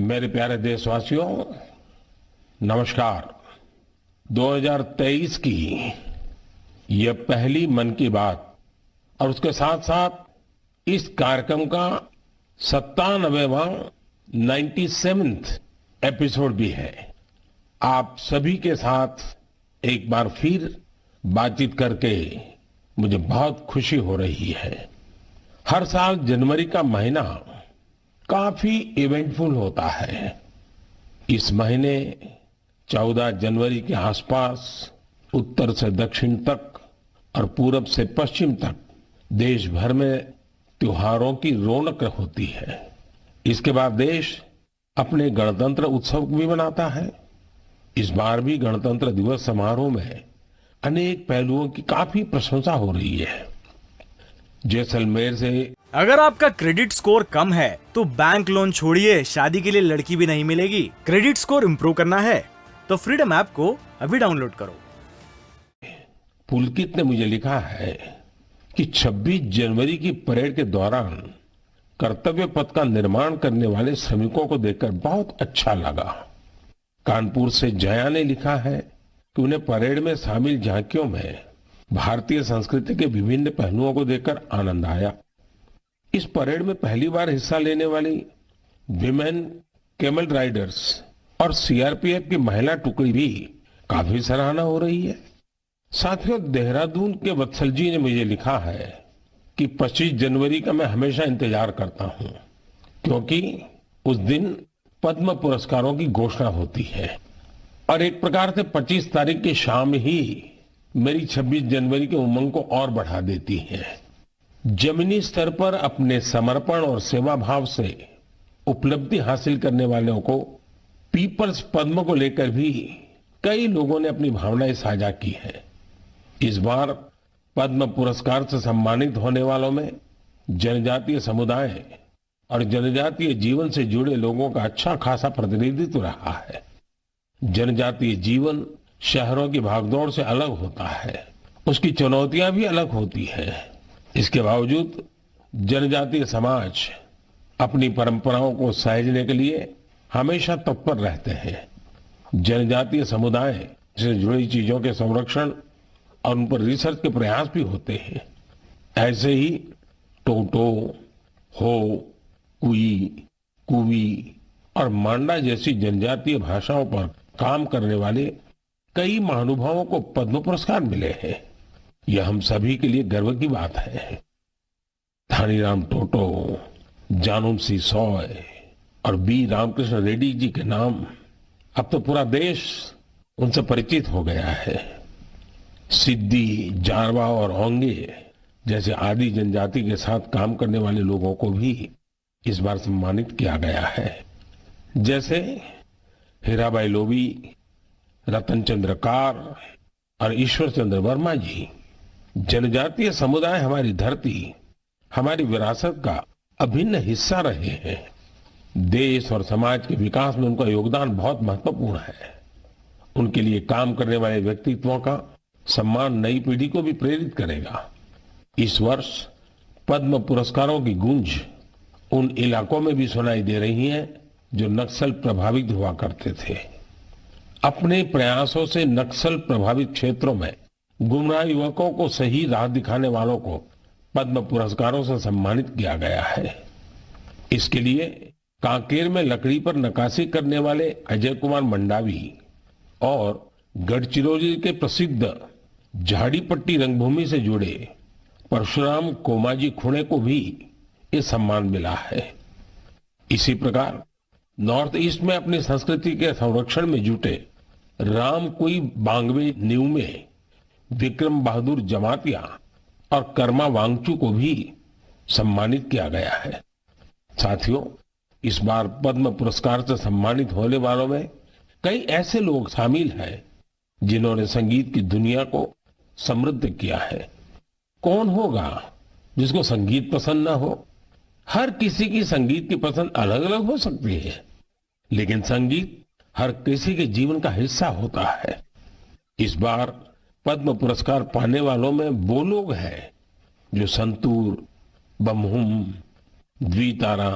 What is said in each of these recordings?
मेरे प्यारे देशवासियों, नमस्कार। 2023 की यह पहली मन की बात और उसके साथ साथ इस कार्यक्रम का 97वां 97th एपिसोड भी है। आप सभी के साथ एक बार फिर बातचीत करके मुझे बहुत खुशी हो रही है। हर साल जनवरी का महीना काफी इवेंटफुल होता है। इस महीने 14 जनवरी के आसपास उत्तर से दक्षिण तक और पूरब से पश्चिम तक देश भर में त्योहारों की रौनक होती है। इसके बाद देश अपने गणतंत्र उत्सव भी मनाता है। इस बार भी गणतंत्र दिवस समारोह में अनेक पहलुओं की काफी प्रशंसा हो रही है। जैसलमेर से अगर आपका क्रेडिट स्कोर कम है तो बैंक लोन छोड़िए, शादी के लिए लड़की भी नहीं मिलेगी। क्रेडिट स्कोर इम्प्रूव करना है तो फ्रीडम ऐप को अभी डाउनलोड करो। पुलकित ने मुझे लिखा है कि 26 जनवरी की परेड के दौरान कर्तव्य पथ का निर्माण करने वाले श्रमिकों को देखकर बहुत अच्छा लगा। कानपुर से जया ने लिखा है कि उन्हें परेड में शामिल झांकियों में भारतीय संस्कृति के विभिन्न पहलुओं को देखकर आनंद आया। इस परेड में पहली बार हिस्सा लेने वाली विमेन कैमल राइडर्स और सीआरपीएफ की महिला टुकड़ी भी काफी सराहना हो रही है। साथियों, देहरादून के वत्सल जी ने मुझे लिखा है कि 25 जनवरी का मैं हमेशा इंतजार करता हूं, क्योंकि उस दिन पद्म पुरस्कारों की घोषणा होती है और एक प्रकार से 25 तारीख की शाम ही मेरी 26 जनवरी के उमंग को और बढ़ा देती है। जमीनी स्तर पर अपने समर्पण और सेवा भाव से उपलब्धि हासिल करने वालों को पीपल्स पद्म को लेकर भी कई लोगों ने अपनी भावनाएं साझा की है। इस बार पद्म पुरस्कार से सम्मानित होने वालों में जनजातीय समुदाय और जनजातीय जीवन से जुड़े लोगों का अच्छा खासा प्रतिनिधित्व रहा है। जनजातीय जीवन शहरों की भागदौड़ से अलग होता है, उसकी चुनौतियां भी अलग होती हैं। इसके बावजूद जनजातीय समाज अपनी परंपराओं को सहेजने के लिए हमेशा तत्पर रहते हैं। जनजातीय समुदाय से जुड़ी चीजों के संरक्षण और उन पर रिसर्च के प्रयास भी होते हैं। ऐसे ही टोटो, हो, कुई, कुवी और मांडा जैसी जनजातीय भाषाओं पर काम करने वाले कई महानुभावों को पद्म पुरस्कार मिले हैं। यह हम सभी के लिए गर्व की बात है। धानीराम टोटो, जानूम सी सॉय और बी रामकृष्ण रेड्डी जी के नाम अब तो पूरा देश उनसे परिचित हो गया है। सिद्दी, जारवा और ओंगे जैसे आदि जनजाति के साथ काम करने वाले लोगों को भी इस बार सम्मानित किया गया है। जैसे हीराबाई लोबी, रतन चंद्र कार और ईश्वर चंद्र वर्मा जी। जनजातीय समुदाय हमारी धरती, हमारी विरासत का अभिन्न हिस्सा रहे हैं। देश और समाज के विकास में उनका योगदान बहुत महत्वपूर्ण है। उनके लिए काम करने वाले व्यक्तित्वों का सम्मान नई पीढ़ी को भी प्रेरित करेगा। इस वर्ष पद्म पुरस्कारों की गूंज उन इलाकों में भी सुनाई दे रही है जो नक्सल प्रभावित हुआ करते थे। अपने प्रयासों से नक्सल प्रभावित क्षेत्रों में गुमराह युवकों को सही राह दिखाने वालों को पद्म पुरस्कारों से सम्मानित किया गया है। इसके लिए कांकेर में लकड़ी पर नक्काशी करने वाले अजय कुमार मंडावी और गढ़चिरौली के प्रसिद्ध झाड़ीपट्टी रंगभूमि से जुड़े परशुराम कोमाजी खुणे को भी ये सम्मान मिला है। इसी प्रकार नॉर्थ ईस्ट में अपनी संस्कृति के संरक्षण में जुटे राम कुई बांगवे न्यूमे, विक्रम बहादुर जमातिया और कर्मा वांगचू को भी सम्मानित किया गया है। साथियों, इस बार पद्म पुरस्कार से सम्मानित होने वालों में कई ऐसे लोग शामिल हैं जिन्होंने संगीत की दुनिया को समृद्ध किया है। कौन होगा जिसको संगीत पसंद ना हो? हर किसी की संगीत की पसंद अलग अलग हो सकती है, लेकिन संगीत हर किसी के जीवन का हिस्सा होता है। इस बार पद्म पुरस्कार पाने वालों में वो लोग हैं जो संतूर, बमहुम, द्वितारा,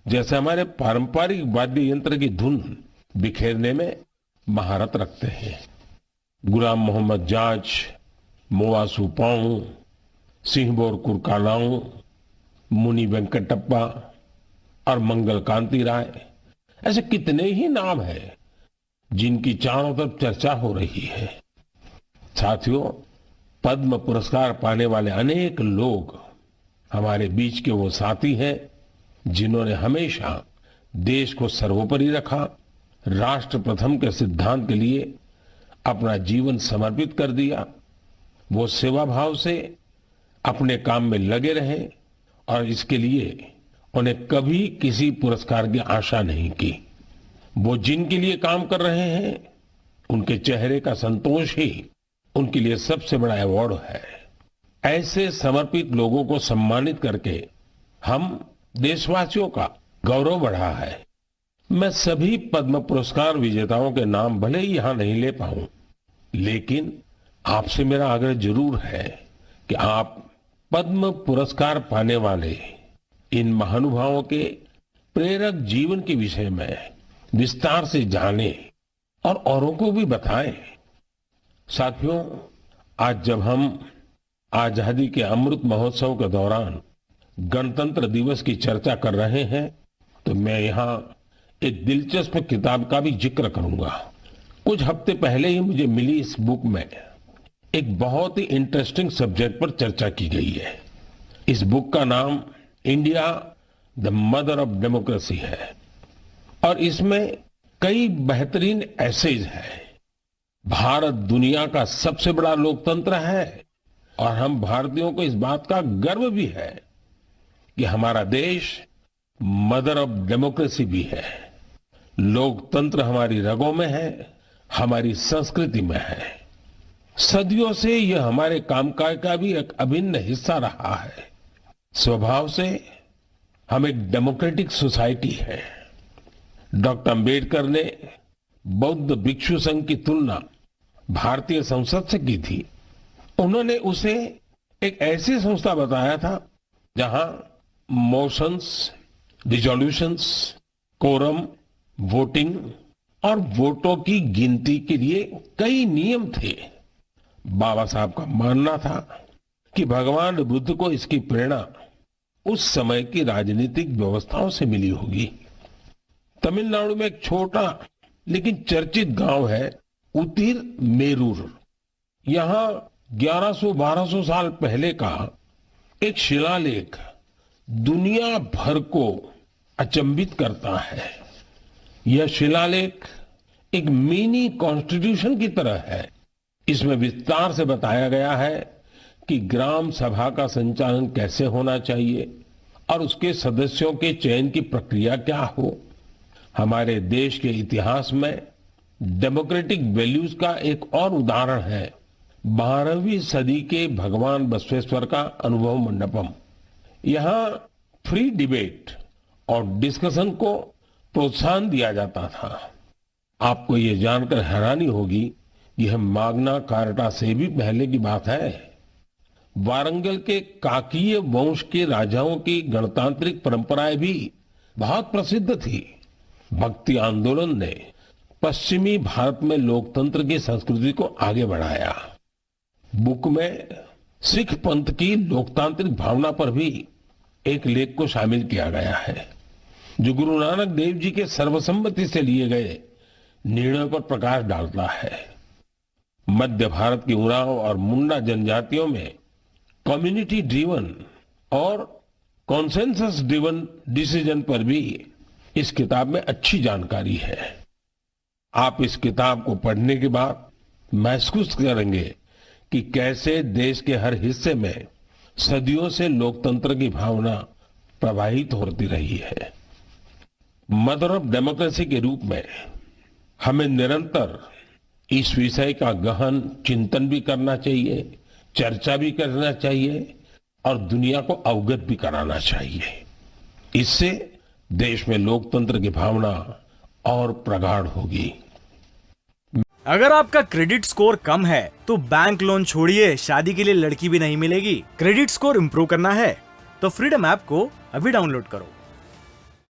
जैसे हमारे पारंपरिक वाद्य यंत्र की धुन बिखेरने में महारत रखते हैं। गुलाम मोहम्मद जाज, मोआ सुपाऊ, सिंहबोर कुरकालाऊ, मुनि वेंकटप्पा और मंगल कांति राय, ऐसे कितने ही नाम हैं जिनकी चारों तरफ चर्चा हो रही है। साथियों, पद्म पुरस्कार पाने वाले अनेक लोग हमारे बीच के वो साथी हैं जिन्होंने हमेशा देश को सर्वोपरि रखा, राष्ट्र प्रथम के सिद्धांत के लिए अपना जीवन समर्पित कर दिया। वो सेवा भाव से अपने काम में लगे रहे और इसके लिए उन्हें कभी किसी पुरस्कार की आशा नहीं की। वो जिनके लिए काम कर रहे हैं उनके चेहरे का संतोष ही उनके लिए सबसे बड़ा अवार्ड है। ऐसे समर्पित लोगों को सम्मानित करके हम देशवासियों का गौरव बढ़ा है। मैं सभी पद्म पुरस्कार विजेताओं के नाम भले ही यहां नहीं ले पाऊं, लेकिन आपसे मेरा आग्रह जरूर है कि आप पद्म पुरस्कार पाने वाले इन महानुभावों के प्रेरक जीवन के विषय में विस्तार से जानें और औरों को भी बताएं। साथियों, आज जब हम आजादी के अमृत महोत्सव के दौरान गणतंत्र दिवस की चर्चा कर रहे हैं, तो मैं यहाँ एक दिलचस्प किताब का भी जिक्र करूंगा। कुछ हफ्ते पहले ही मुझे मिली इस बुक में एक बहुत ही इंटरेस्टिंग सब्जेक्ट पर चर्चा की गई है। इस बुक का नाम India the mother of democracy है और इसमें कई बेहतरीन एसेज है। भारत दुनिया का सबसे बड़ा लोकतंत्र है और हम भारतीयों को इस बात का गर्व भी है कि हमारा देश मदर ऑफ डेमोक्रेसी भी है। लोकतंत्र हमारी रगों में है, हमारी संस्कृति में है। सदियों से यह हमारे कामकाज का भी एक अभिन्न हिस्सा रहा है। स्वभाव से हम एक डेमोक्रेटिक सोसाइटी है। डॉक्टर अंबेडकर ने बौद्ध भिक्षु संघ की तुलना भारतीय संसद से की थी। उन्होंने उसे एक ऐसी संस्था बताया था जहां मोशंस, रिजोल्यूशंस, कोरम, वोटिंग और वोटों की गिनती के लिए कई नियम थे। बाबा साहब का मानना था कि भगवान बुद्ध को इसकी प्रेरणा उस समय की राजनीतिक व्यवस्थाओं से मिली होगी। तमिलनाडु में एक छोटा लेकिन चर्चित गांव है उतिर मेरूर। यहां 1100-1200 साल पहले का एक शिलालेख दुनिया भर को अचंभित करता है। यह शिलालेख एक मिनी कॉन्स्टिट्यूशन की तरह है। इसमें विस्तार से बताया गया है कि ग्राम सभा का संचालन कैसे होना चाहिए और उसके सदस्यों के चयन की प्रक्रिया क्या हो। हमारे देश के इतिहास में डेमोक्रेटिक वैल्यूज का एक और उदाहरण है 12वीं सदी के भगवान बसवेश्वर का अनुभव मंडपम। यहाँ फ्री डिबेट और डिस्कशन को प्रोत्साहन दिया जाता था। आपको ये जानकर हैरानी होगी, यह माग्ना कार्टा से भी पहले की बात है। वारंगल के काकीय वंश के राजाओं की गणतांत्रिक परंपराएं भी बहुत प्रसिद्ध थी। भक्ति आंदोलन ने पश्चिमी भारत में लोकतंत्र की संस्कृति को आगे बढ़ाया। बुक में सिख पंथ की लोकतांत्रिक भावना पर भी एक लेख को शामिल किया गया है, जो गुरु नानक देव जी के सर्वसम्मति से लिए गए निर्णयों पर प्रकाश डालता है। मध्य भारत की उरांव और मुंडा जनजातियों में कम्युनिटी ड्रिवन और कॉन्सेंसस ड्रिवन डिसीजन पर भी इस किताब में अच्छी जानकारी है। आप इस किताब को पढ़ने के बाद महसूस करेंगे कि कैसे देश के हर हिस्से में सदियों से लोकतंत्र की भावना प्रवाहित होती रही है। मदर ऑफ डेमोक्रेसी के रूप में हमें निरंतर इस विषय का गहन चिंतन भी करना चाहिए, चर्चा भी करना चाहिए और दुनिया को अवगत भी कराना चाहिए। इससे देश में लोकतंत्र की भावना और प्रगाढ़ होगी। अगर आपका क्रेडिट स्कोर कम है तो बैंक लोन छोड़िए, शादी के लिए लड़की भी नहीं मिलेगी। क्रेडिट स्कोर इम्प्रूव करना है तो फ्रीडम ऐप को अभी डाउनलोड करो।